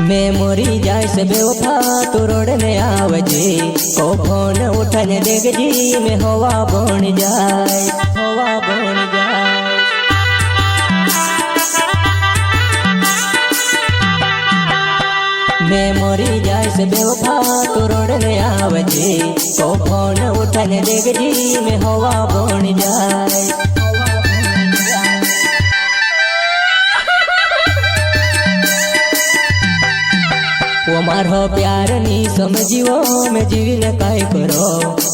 Memory जाए से बेवफा तू रोडने आवजे को फोन उठने देखजी में हवा बन जाए हवा बन जाए। मेमोरी जाए से बेवफा तू रोडने आवजे को फोन उठने देखजी में हवा बन जाए। वो मारो प्यार नी समझियो मैं जीविने काई करो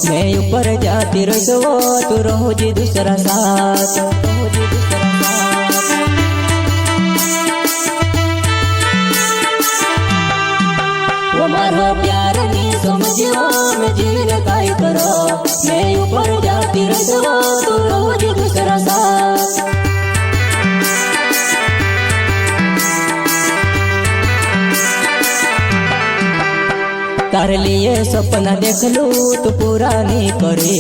मैं ऊपर जाती रहो तू रोज दूसरा साथ रोज दूसरा साथ। वो मारो प्यार नी समझियो मैं जीविने काई करो मैं ऊपर जाती रहो तू रोज दूसरा साथ। तार लिए सपना देख लू तो पूरा नहीं करे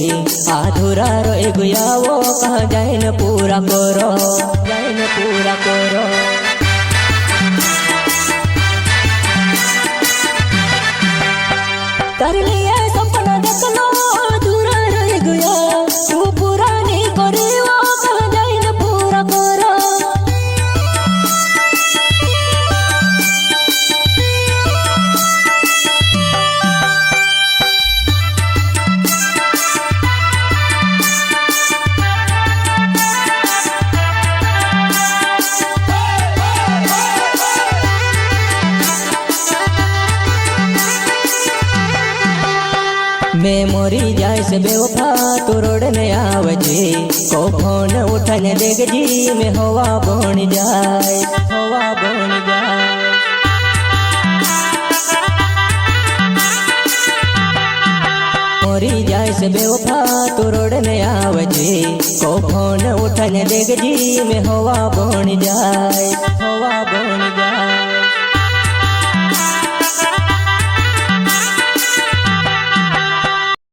अधूरा रह गया वो कहाँ जाए न पूरा करो जाए न पूरा करो। तार लिए सपना देख लो अधूरा रह गया तू पूरा नहीं करे वो कहाँ जाए न पूरा करो। मेमोरी जाए से बेवफा तू रोडने आवजे को फोन उठने देखजी में हवा बन जाए हवा बन जाए। मेमोरी जाए से बेवफा तू रोडने आवजे को फोन उठने देखजी में हवा बन जाए।